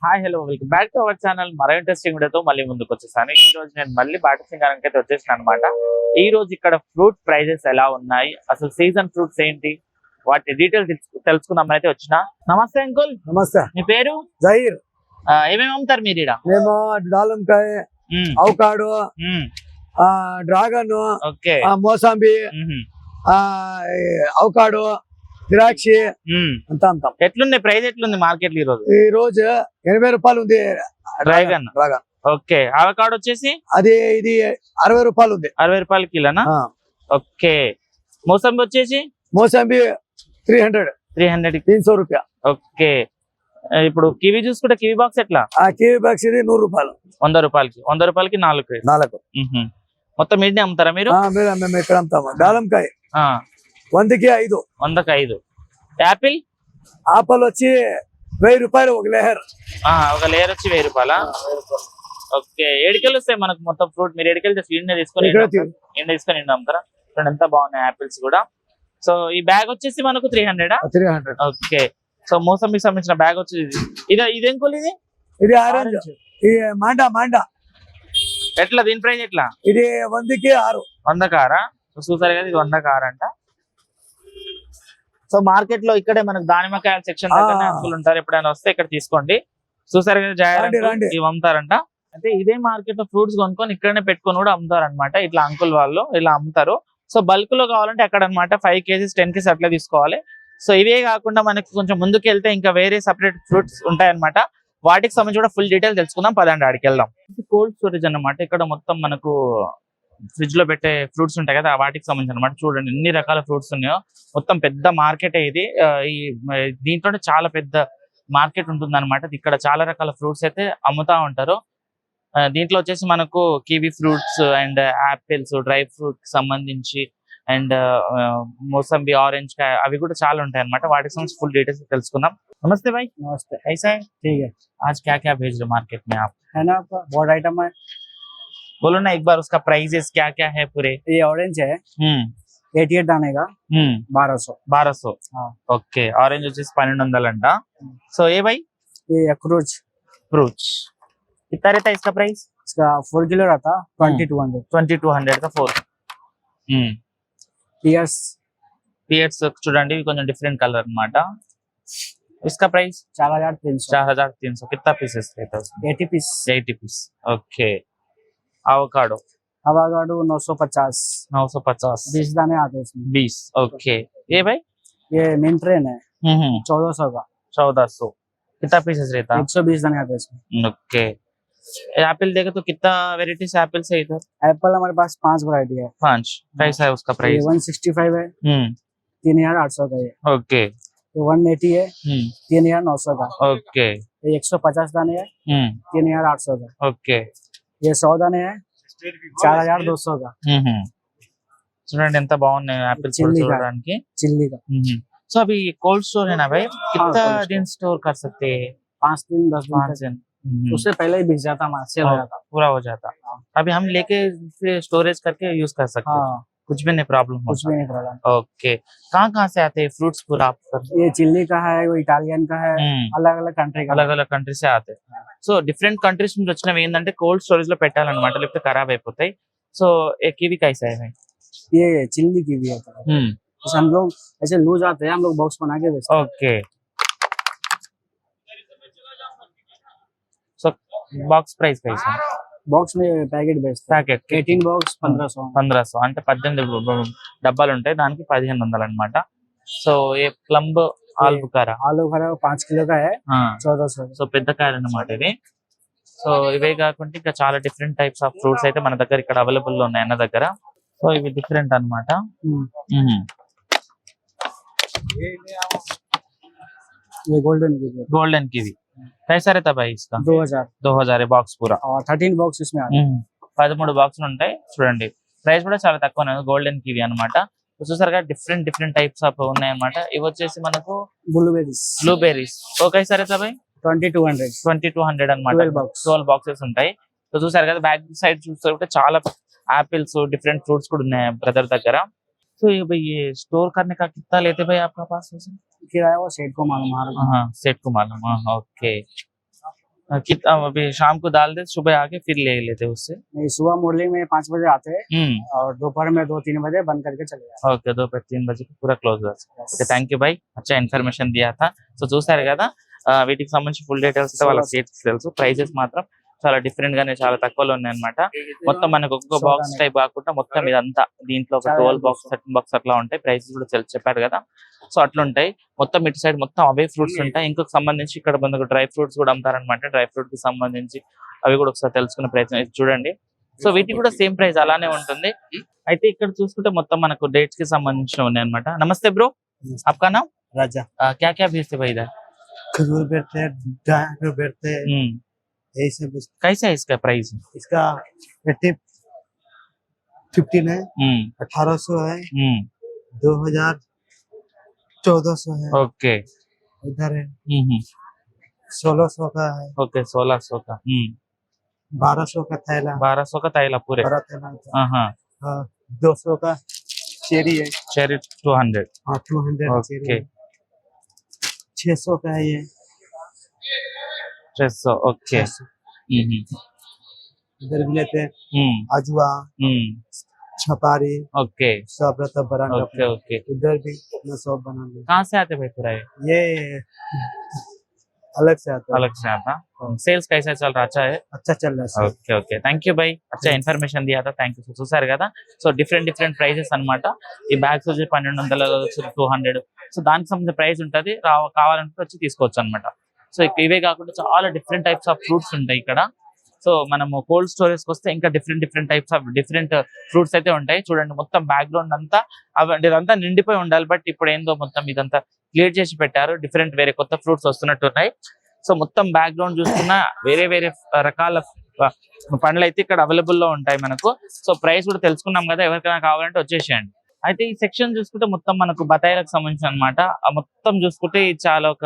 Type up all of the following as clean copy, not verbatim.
Hi hello welcome back to our channel. మరో interesting వీడియోతో మళ్ళీ ముందుకు వచ్చేసాను. ఈ రోజు నేను మళ్ళీ బాట సింగారానికి అయితే వచ్చేసాను అనమాట. ఈ రోజు ఇక్కడ ఫ్రూట్ ప్రైజెస్ ఎలా ఉన్నాయి, అసలు సీజన్ ఫ్రూట్స్ ఏంటి, వాటి డీటెయిల్స్ తెలుసుకుందాం అయితే వచ్చిన. నమస్తే అంకుల్. నమస్తే. మీ పేరు? జహీర్. ఏమేమి అమ్ముతారు మీరు ఇక్కడ? మేము దాలంకాయ, అవకాడో, డ్రాగన్, ఓకే, మోసాంబి, అవకాడో, ద్రాక్షి అంతా అమ్ముతాం. ఎట్లుంది ప్రైస్? ఎట్లుంది మార్కెట్ ఈ రోజు? ఈ రోజు 80 రూపాయలు ఉంది డ్రాగన్. డ్రాగన్. ఓకే, అవకాడో వచ్చేసి ఇది 60 రూపాయలు ఉంది. 60 రూపాయలు కిలోనా? ఓకే. మోసంబి వచ్చేసి? మోసాంబి 300 రూపాయ. ఓకే. ఇప్పుడు కివి చూసుకుంటే కివి బాక్స్ ఎట్లా? కివి బాక్స్ ఇది 100 రూపాయలు. 100 రూపాయలకి 100 రూపాయలకి 4. మొత్తం మీడియం అమ్ముతారా మీరు? మేము ఇక్కడ అమ్ముతాము. దాలంకాయ 100కి 5. 100కి 5. యాపిల్? ఆపిల్ వచ్చి 1000 రూపాయలు ఒక లేయర్. ఒక లేయర్ వచ్చి 1000 రూపాయలా? ఓకే. ఏడికెళ్ళి వస్తాయి మనకు మొత్తం ఫ్రూట్? మీరు ఏడికెళ్ళి తీసుకొని అమ్ముతారా? ఎంత బాగున్నాయి యాపిల్స్ కూడా. సో ఈ బ్యాగ్ వచ్చేసి మనకు 300. ఓకే. సో మోసంబికి సంబంధించిన బ్యాగ్ వచ్చి ఇదేం కోల్? ఇది ఆరెంజ్. ఇది మాండా. ఎట్లా దీని ప్రైస్ ఎట్లా? ఇది 100కి 6. 100కి 6. చూసారు కదా, ఇది 100కి 6 అంట. సో మార్కెట్ లో ఇక్కడే మనకు దానిమ్మకాయల సెక్షన్ దగ్గర అంకుల్ ఉంటారు. ఎప్పుడైనా వస్తే ఇక్కడ తీసుకోండి. చూసారు కదా, ఇవి అమ్ముతారంట. అయితే ఇదే మార్కెట్ లో ఫ్రూట్స్ కొనుక్కొని ఇక్కడనే పెట్టుకొని కూడా అమ్ముతారు అనమాట. ఇట్లా అంకుల్ వాళ్ళు ఇలా అమ్ముతారు. సో బల్క్ లో కావాలంటే అక్కడ అనమాట 5 kgs 10 kgs అట్లా తీసుకోవాలి. సో ఇవే కాకుండా మనకి కొంచెం ముందుకు వెళ్తే ఇంకా వేరే సపరేట్ ఫ్రూట్స్ ఉంటాయన్నమాట. వాటికి సంబంధించి కూడా ఫుల్ డీటెయిల్ తెలుసుకుందాం. పదండి ఆడికి వెళ్దాం. కోల్డ్ స్టోరేజ్ అన్నమాట. ఇక్కడ మొత్తం మనకు ఫ్రిడ్జ్ లో పెట్టే ఫ్రూట్స్ ఉంటాయి కదా, వాటికి సంబంధించి అనమాట. చూడండి ఎన్ని రకాల ఫ్రూట్స్ ఉన్నాయో. మొత్తం పెద్ద మార్కెట్ ఇది. దీంట్లో చాలా పెద్ద మార్కెట్ ఉంటుంది అనమాట. ఇక్కడ చాలా రకాల ఫ్రూట్స్ అయితే అమ్ముతా ఉంటారు. దీంట్లో వచ్చేసి మనకు kiwi fruits and apples, dry fruit సంబంధించి అండ్ మోసంబి, ఆరెంజ్ కాయ అవి కూడా చాలా ఉంటాయి అనమాట. వాటికి సంబంధించి ఫుల్ డీటెయిల్స్ తెలుసుకుందాం. నమస్తే भाई. नमस्ते. कैसा है? ठीक है. आज क्या क्या भेज रहे मार्केट में आप? है ना, आपका बहुत आइटम है. बोलो ना एक बार, उसका प्राइसेस क्या क्या है पूरे? ये ऑरेंज है 88 दाने का 1200. ఓకే. ఆరెంజ్ వచ్చేసి 1200 అంట. సో ఏ भाई? ये अखरोट फ्रूट कितना रहता है इसका प्राइस? इसका 4 किलो रहता 2200. 2200 का 4. పియర్స్ చూడండి, కొంచెం డిఫరెంట్ కలర్ అన్నమాట. इसका प्राइस 4300. कितना पीसेस रहता है? 80 पीस. 80 पीस. ओके. एवोकाडो 950. 20 दाने आते हैं इसमें. 20. ओके. ये भाई? ये मिंट्रेन है 1400 का. 1400. कितना पीसेस रहता है? 120 दाने आते हैं इसमें. ओके. एप्पल देखे तो कितना वेराइटीज एप्पल से इधर? एप्पल हमारे पास 5 वैरायटी है. 5. कैसा है उसका प्राइस? 165 है 3800 का. ये ओके. 180 है 3900 का. ओके. ये 150 दाने है 3800 का. ओके. ये 100 दाने है 4200 का. చూడండి ఎంత బాగున్నాయి యాపిల్స్ చూడడానికి. चिल्ली का. సో अभी कोल्ड स्टोर है ना भाई, कितना दिन स्टोर कर सकते हैं? 5 दिन 10 दिन. उससे पहले ही बिक जाता, सेल हो जाता, पूरा हो जाता. अभी हम लेके स्टोरेज करके यूज कर सकते हैं. कुछ भी नहीं प्रॉब्लम. कुछ भी नहीं प्रॉब्लम. ओके. कहाँ से आते हैं फ्रूट्स पूरा आप? ये चिल्ली का है, वो इटालियन का है, अलग अलग कंट्री का. अलग अलग कंट्री से आते हैं. సో డిఫరెంట్ కంట్రీస్ నుంచి వచ్చినవి ఏంటంటే కోల్డ్ స్టోరేజ్ లో పెట్టాలన్నమాట, లేకపోతే ఖరాబ్ అయిపోతాయి. సో ఏ కివి कैसा है? ये चिल्ली कीवी है. हम लोग ऐसे लूज आते हैं, हम लोग बॉक्स बना के बेचते हैं. ओके. సో బాక్స్ ప్రైస్ कैसा? బాక్స్ में पैकेट बेचते हैं. ప్యాకెట్ 18 బాక్స్ 1500 అంటే 18 డబ్బాలు ఉంటాయి, దానికి 1500 అన్నమాట. సో ఏ ప్లంబ్ ఆలుబుకారా 5 किलो का है 1400. సో పెద్ద కాయలు అన్నమాట ఇది. సో ఇవే కాకుండా ఇంకా చాలా డిఫరెంట్ టైప్స్ ఆఫ్ ఫ్రూట్స్ అయితే మన దగ్గర ఇక్కడ అవైలబుల్ లో ఉన్నాయి అన్న దగ్గర. సో ఇవి డిఫరెంట్ అన్నమాట. ये गोल्डन कीवी कैसा रहता भाई इसका? 2000 బాక్స్ పూరా. 13 బాక్స్ इसमें आते हैं. 13 బాక్సులు ఉంటాయి. చూడండి ప్రైస్ కూడా చాలా తక్కువ. గోల్డెన్ కివి అన్నమాట. చూసారుగా డిఫరెంట్ టైప్స్ ఆఫ్ ఉన్నాయి అన్నమాట. ఇవి వచ్చేసి మనకు బ్లూబెర్రీస్. ఓకే సార్ అయితే భాయ్ 2200 అన్నమాట. 12 బాక్సెస్ ఉంటాయి. సో చూసారు కదా, బ్యాక్ సైడ్ చూస్తే చాలా యాపిల్స్, డిఫరెంట్ ఫ్రూట్స్ కూడా ఉన్నాయి బ్రదర్ దగ్గర. సో भाई ये स्टोर करने का कितना लेते भाई आपका पास? किराया वो सेठ को मालूम. सेठ को मालूम. ओके. अभी शाम को डाल दे, सुबह आके फिर ले लेते उससे। नहीं, सुबह मॉर्निंग में 5 बजे आते हैं और दोपहर में 2-3 बजे बंद करके चले जाते ఓకే, दोपहर 3 बजे पूरा close okay, thank you by, అచ్చా ఇన్ఫర్మేషన్ దియా థా. సో చూసారు కదా వీటికి సంబంధించి ఫుల్ డీటెయిల్స్ అయితే వాళ్ళ సీట్స్ తెలుసు. ప్రైజెస్ మాత్రం చాలా డిఫరెంట్ గానే చాలా తక్కువలో ఉన్నాయి అనమాట. మొత్తం మనకు ఒక్కొక్క బాక్స్ టైప్ కాకుండా మొత్తం ఇదంతా దీంట్లో ఒక 12 బాక్స్ 13 బాక్స్ అట్లా ఉంటాయి. ప్రైసెస్ కూడా చెప్పారు కదా, సో అట్లా ఉంటాయి. మొత్తం ఇటు సైడ్ మొత్తం అవే ఫ్రూట్స్ ఉంటాయి. ఇంకొక సంబంధించి ఇక్కడ మనకు డ్రై ఫ్రూట్స్ కూడా అమ్ముతారనమాట. డ్రై ఫ్రూట్ కి సంబంధించి అవి కూడా ఒకసారి తెలుసుకునే ప్రయత్నం ఇది చూడండి. సో వీటికి కూడా సేమ్ ప్రైస్ అలానే ఉంటుంది. అయితే ఇక్కడ చూసుకుంటే మొత్తం మనకు డేట్స్ కి సంబంధించి ఉన్నాయి అనమాట. నమస్తే బ్రో, आपका नाम? राजा। क्या क्या भेजते भाई इधर? खजूर बेचते हैं, ड्राई बेचते हैं, यही सब बेचते कैसा है इसका प्राइस? हैं। इसका 15 है, 1800 है, 2000, 1400 है, ओके इधर है 1600 का है, ओके 1600 का 1200 का थैला, 1200 का तैला पूरे। बड़ा थैला होता है। हाँ, हाँ, 200 का चेरी है, चेरी 200 हाँ 200 चेरी ओके, है। 600 का है ये, 600 ओके। 600। इधर भी लेते हैं अजवा, छपारी, ओके सब रहता बरांडा ओके ओके। इधर भी अपना सब बना ले। कहाँ से आते भाई पूरा ये अलग से आता है, अलग से आता? సేల్స్ कैसा चल रहा? अच्छा है, अच्छा चल रहा है सब। Okay okay, thank you by, అచ్చా ఇన్ఫర్మేషన్ దియా థా, థ్యాంక్ యూ. చూసారు కదా, సో డిఫరెంట్ ప్రైజెస్ అన్నమాట. ఈ బ్యాగ్స్ వచ్చి 1200 వచ్చి 200, సో దానికి సంబంధించిన ప్రైస్ ఉంటుంది. కావాలంటే వచ్చి తీసుకోవచ్చు అనమాట. సో ఇవే కాకుండా చాలా డిఫరెంట్ టైప్స్ ఆఫ్ ఫ్రూట్స్ ఉంటాయి ఇక్కడ. సో మనము కోల్డ్ స్టోరేజ్ కి వస్తే ఇంకా different types of different fruits అయితే ఉంటాయి. చూడండి మొత్తం బ్యాక్గ్రౌండ్ అంతా ఇదంతా నిండిపోయి ఉండాలి, బట్ ఇప్పుడు ఏందో మొత్తం ఇదంతా క్లియర్ చేసి పెట్టారు. వేరే కొత్త ఫ్రూట్స్ వస్తున్నట్టు ఉన్నాయి. సో మొత్తం బ్యాక్గ్రౌండ్ చూసుకున్నా వేరే రకాల పండ్లు అయితే ఇక్కడ అవైలబుల్ లో ఉంటాయి మనకు. సో ప్రైస్ కూడా తెలుసుకున్నాం కదా, ఎవరికైనా కావాలంటే వచ్చేసేయండి. అయితే ఈ సెక్షన్ చూసుకుంటే మొత్తం మనకు బత్తాయిలకు సంబంధించి అనమాట. మొత్తం చూసుకుంటే చాలా ఒక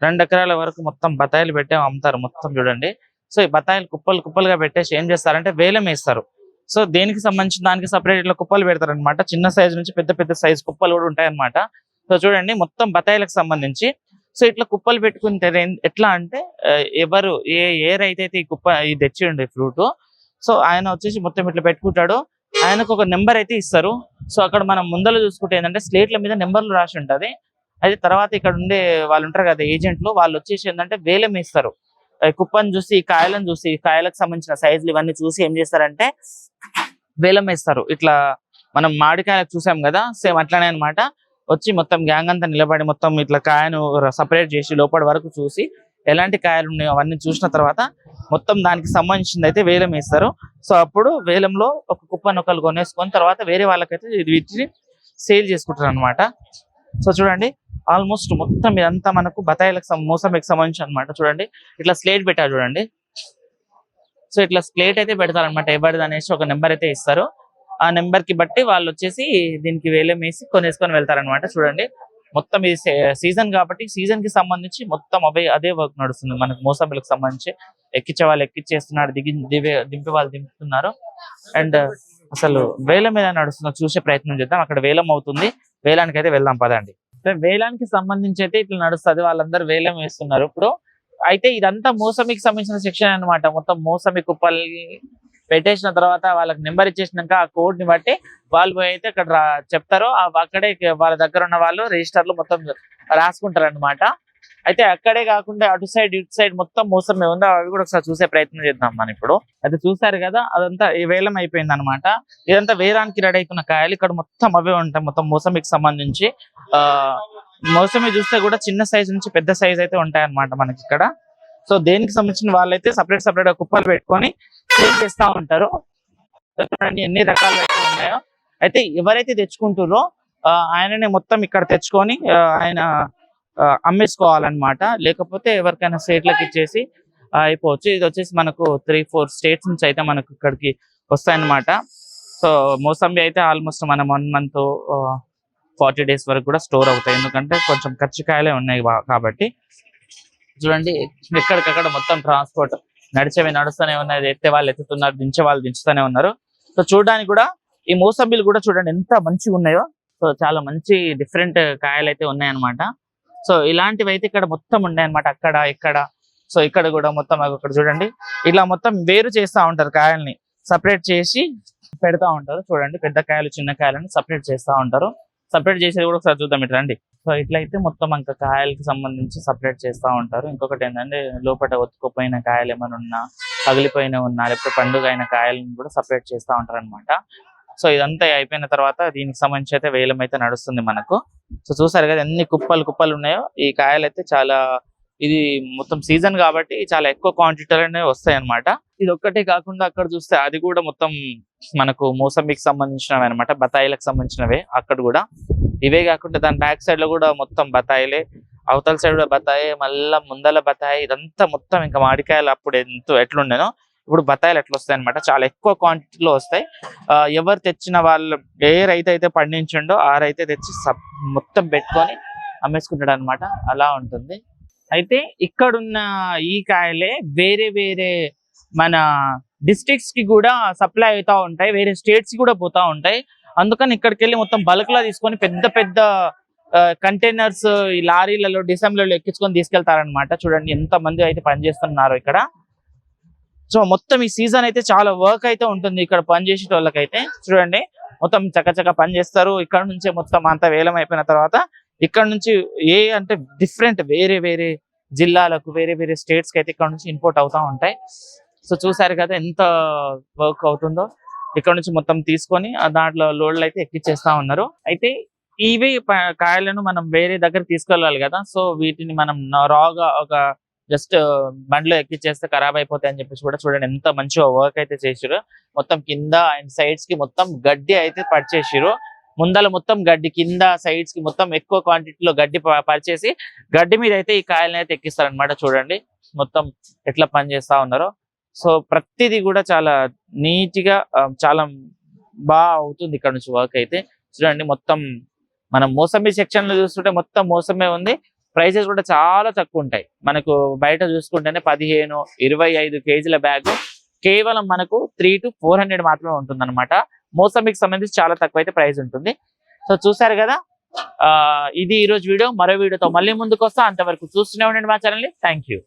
2 ఎకరాల వరకు మొత్తం బత్తాయిలు పెట్టే అమ్ముతారు మొత్తం చూడండి. సో ఈ బత్తాయిలు కుప్పలుగా పెట్టేసి ఏం చేస్తారంటే వేలం వేస్తారు. సో దేనికి సంబంధించి దానికి సపరేట్ ఇట్లా కుప్పలు పెడతారు అనమాట. చిన్న సైజు నుంచి పెద్ద సైజు కుప్పలు కూడా ఉంటాయి అనమాట. సో చూడండి మొత్తం బత్తాయిలకు సంబంధించి సో ఇట్లా కుప్పలు పెట్టుకుంటే ఎట్లా అంటే ఎవరు ఏ రైతు అయితే ఈ కుప్ప ఇది తెచ్చిండు ఫ్రూట్, సో ఆయన వచ్చేసి మొత్తం ఇట్లా పెట్టుకుంటాడు. ఆయనకు ఒక నెంబర్ అయితే ఇస్తారు. సో అక్కడ మనం ముందర చూసుకుంటే ఏంటంటే స్లేట్ల మీద నెంబర్లు రాసి ఉంటది. అయితే తర్వాత ఇక్కడ ఉండే వాళ్ళు ఉంటారు కదా ఏజెంట్లు, వాళ్ళు వచ్చేసి ఏంటంటే వేలం వేస్తారు. కుప్పని చూసి ఈ కాయలను చూసి ఈ కాయలకు సంబంధించిన సైజులు ఇవన్నీ చూసి ఏం చేస్తారంటే వేలం వేస్తారు. ఇట్లా మనం మామిడికాయలకు చూసాం కదా, సేమ్ అట్లానే అనమాట. వచ్చి మొత్తం గ్యాంగ్ అంతా నిలబడి మొత్తం ఇట్లా కాయను సపరేట్ చేసి లోపలి వరకు చూసి ఎలాంటి కాయలు ఉన్నాయో అవన్నీ చూసిన తర్వాత మొత్తం దానికి సంబంధించింది అయితే వేలం వేస్తారు. సో అప్పుడు వేలంలో ఒక కుప్పను ఒకరు కొనేసుకొని తర్వాత వేరే వాళ్ళకైతే వీటిని సేల్ చేసుకుంటారు అనమాట. సో చూడండి ఆల్మోస్ట్ మొత్తం ఇదంతా మనకు బత్తాయిలకు మోసంబికి సంబంధించి అనమాట. చూడండి ఇట్లా స్లేట్ పెట్టారు చూడండి. సో ఇట్లా స్లేట్ అయితే పెడతారు అనమాట. ఎవరిది అనేసి ఒక నెంబర్ అయితే ఇస్తారు. ఆ నెంబర్ కి బట్టి వాళ్ళు వచ్చేసి దీనికి వేలం వేసి కొనేసుకొని వెళ్తారనమాట. చూడండి మొత్తం ఇది సీజన్ కాబట్టి సీజన్ కి సంబంధించి మొత్తం అదే వర్క్ నడుస్తుంది మనకు. మోసంబిలకు సంబంధించి ఎక్కించే వాళ్ళు ఎక్కించేస్తున్నారు, దింపే వాళ్ళు దింపుతున్నారు. అండ్ అసలు వేలం మీద నడుస్తుందో చూసే ప్రయత్నం చేద్దాం. అక్కడ వేలం అవుతుంది, వేలానికి అయితే వెళ్దాం పదండి. వేలానికి సంబంధించి అయితే ఇట్లా నడుస్తుంది, వాళ్ళందరూ వేలం వేస్తున్నారు ఇప్పుడు. అయితే ఇదంతా మోసమికి సంబంధించిన సెక్షన్ అన్నమాట. మొత్తం మోసమి కుప్పలు పెట్టేసిన తర్వాత వాళ్ళకి నెంబర్ ఇచ్చేసినాక ఆ కోడ్ ని బట్టి వాళ్ళు అయితే అక్కడ చెప్తారు. అక్కడే వాళ్ళ దగ్గర ఉన్న వాళ్ళు రిజిస్టర్లు మొత్తం రాసుకుంటారు అనమాట. అయితే అక్కడే కాకుండా అటు సైడ్ ఇటు సైడ్ మొత్తం మోసమే ఉందో అవి కూడా ఒకసారి చూసే ప్రయత్నం చేద్దాం మనం ఇప్పుడు. అయితే చూసారు కదా అదంతా వేలం అయిపోయింది అనమాట. ఇదంతా వేలానికి రెడీ అవుతున్న కాయలు. ఇక్కడ మొత్తం అవే ఉంటాయి, మొత్తం మోసమికి సంబంధించి. మోసమి చూస్తే కూడా చిన్న సైజ్ నుంచి పెద్ద సైజ్ అయితే ఉంటాయి అనమాట మనకి ఇక్కడ. సో దేనికి సంబంధించిన వాళ్ళైతే సపరేట్ గా కుప్పలు పెట్టుకొని సేల్ చేస్తా ఉంటారు. ఎన్ని రకాలు ఉన్నాయో. అయితే ఎవరైతే తెచ్చుకుంటారో ఆయననే మొత్తం ఇక్కడ తెచ్చుకొని ఆయన అమ్మేసుకోవాలన్నమాట. లేకపోతే ఎవరికైనా స్టేట్లకు ఇచ్చేసి అయిపోవచ్చు. ఇది వచ్చేసి మనకు 3-4 స్టేట్స్ నుంచి అయితే మనకు ఇక్కడికి వస్తాయన్నమాట. సో మోసంబి అయితే ఆల్మోస్ట్ మనం 1 month 40 days వరకు కూడా స్టోర్ అవుతాయి, ఎందుకంటే కొంచెం కచ్చికాయలే ఉన్నాయి కాబట్టి. చూడండి ఎక్కడికక్కడ మొత్తం ట్రాన్స్పోర్ట్ నడిచేవి నడుస్తూనే ఉన్నాయి. ఎత్తే వాళ్ళు ఎత్తుతున్నారు, దించే వాళ్ళు దించుతూనే ఉన్నారు. సో చూడడానికి కూడా ఈ మోసంబిలు కూడా చూడండి ఎంత మంచిగా ఉన్నాయో. సో చాలా మంచి డిఫరెంట్ కాయలు అయితే ఉన్నాయన్నమాట. సో ఇలాంటివి అయితే ఇక్కడ మొత్తం ఉన్నాయి అనమాట. అక్కడ ఇక్కడ సో ఇక్కడ కూడా మొత్తం ఇక్కడ చూడండి ఇలా మొత్తం వేరు చేస్తా ఉంటారు కాయల్ని, సపరేట్ చేసి పెడతా ఉంటారు. చూడండి పెద్ద కాయలు చిన్న కాయలను సపరేట్ చేస్తా ఉంటారు. సపరేట్ చేసేది కూడా ఒకసారి చూద్దాం ఇట్లా రండి. సో ఇట్లయితే మొత్తం ఇంకా కాయలకి సంబంధించి సపరేట్ చేస్తా ఉంటారు. ఇంకొకటి ఏంటంటే లోపల ఒత్తుకుపోయిన కాయలు ఏమైనా ఉన్నా, పగిలిపోయిన ఉన్నా, లేకపోతే పండుగ అయిన కాయలను కూడా సపరేట్ చేస్తా ఉంటారు అనమాట. సో ఇదంతా అయిపోయిన తర్వాత దీనికి సంబంధించి అయితే వేలం అయితే నడుస్తుంది మనకు. సో చూసారు కదా ఎన్ని కుప్పలు ఉన్నాయో. ఈ కాయలు అయితే చాలా, ఇది మొత్తం సీజన్ కాబట్టి చాలా ఎక్కువ క్వాంటిటీలోనే వస్తాయి అనమాట. ఇది ఒక్కటే కాకుండా అక్కడ చూస్తే అది కూడా మొత్తం మనకు మోసంబికి సంబంధించినవి అనమాట, బత్తాయిలకు సంబంధించినవే అక్కడ కూడా. ఇవే కాకుండా దాని బ్యాక్ సైడ్ లో కూడా మొత్తం బత్తాయిలే, అవతల సైడ్ కూడా బత్తాయి, మళ్ళా ముందల బత్తాయి, ఇదంతా మొత్తం ఇంకా మామిడికాయలు అప్పుడు ఎట్లుండేనో ఇప్పుడు బత్తాయిలు ఎట్లా వస్తాయి అనమాట. చాలా ఎక్కువ క్వాంటిటీలో వస్తాయి. ఎవరు తెచ్చిన వాళ్ళు, ఏ రైతు అయితే పండించిండో ఆ రైతే తెచ్చి మొత్తం పెట్టుకొని అమ్మేసుకుంటాడు అనమాట. అలా ఉంటుంది. అయితే ఇక్కడున్న ఈ కాయలే వేరే వేరే మన డిస్ట్రిక్ట్స్ కి కూడా సప్లై అవుతా ఉంటాయి, వేరే స్టేట్స్ కి కూడా పోతా ఉంటాయి. అందుకని ఇక్కడికి వెళ్ళి మొత్తం బల్క్ లా తీసుకొని పెద్ద పెద్ద కంటైనర్స్ ఈ లారీలలో డిసెంబర్లో ఎక్కించుకొని తీసుకెళ్తారనమాట. చూడండి ఎంత మంది అయితే పనిచేస్తున్నారు ఇక్కడ. సో మొత్తం ఈ సీజన్ అయితే చాలా వర్క్ అయితే ఉంటుంది ఇక్కడ పనిచేసే వాళ్ళకైతే. చూడండి మొత్తం చక్కచక్క పని చేస్తారు. ఇక్కడ నుంచే మొత్తం అంత వేలం అయిపోయిన తర్వాత ఇక్కడ నుంచి అంటే డిఫరెంట్ వేరే వేరే జిల్లాలకు, వేరే వేరే స్టేట్స్ కి అయితే ఇక్కడ నుంచి ఇంపోర్ట్ అవుతా ఉంటాయి. సో చూసారు కదా ఎంత వర్క్ అవుతుందో. ఇక్కడ నుంచి మొత్తం తీసుకొని దాంట్లో లోడ్లు అయితే ఎక్కిచ్చేస్తా ఉన్నారు. అయితే ఇవి కాయలను మనం వేరే దగ్గర తీసుకెళ్ళాలి కదా. సో వీటిని మనం రాగా ఒక జస్ట్ బండిలో ఎక్కిచ్చేస్తే ఖరాబ్ అయిపోతాయి అని చెప్పేసి కూడా చూడండి ఎంత మంచిగా వర్క్ అయితే చేసిరు. మొత్తం కింద అండ్ సైడ్స్ కి మొత్తం గడ్డి అయితే పరిచేసిరు. ముందల మొత్తం గడ్డి, కింద సైడ్స్ కి మొత్తం ఎక్కువ క్వాంటిటీలో గడ్డి పరిచేసి గడ్డి మీద అయితే ఈ కాయలను అయితే ఎక్కిస్తారనమాట. చూడండి మొత్తం ఎట్లా పని చేస్తా ఉన్నారో. సో ప్రతిదీ కూడా చాలా నీట్ గా చాలా బాగా అవుతుంది ఇక్కడ నుంచి వర్క్ అయితే. చూడండి మొత్తం మనం మోసంబి సెక్షన్ లో చూస్తుంటే మొత్తం మోసమే ఉంది. ప్రైసెస్ కూడా చాలా తక్కువ ఉంటాయి. మనకు బయట చూసుకుంటేనే 15-25 కేజీల బ్యాగ్ కేవలం మనకు 300 to 400 మాత్రమే ఉంటుంది అనమాట. మోసంబికి సంబంధించి చాలా తక్కువ అయితే ప్రైస్ ఉంటుంది. సో చూసారు కదా, ఇది ఈ రోజు వీడియో. మరో వీడియోతో మళ్ళీ ముందుకు వస్తా. అంతవరకు చూస్తూనే ఉండండి మా ఛానల్ ని. Thank you.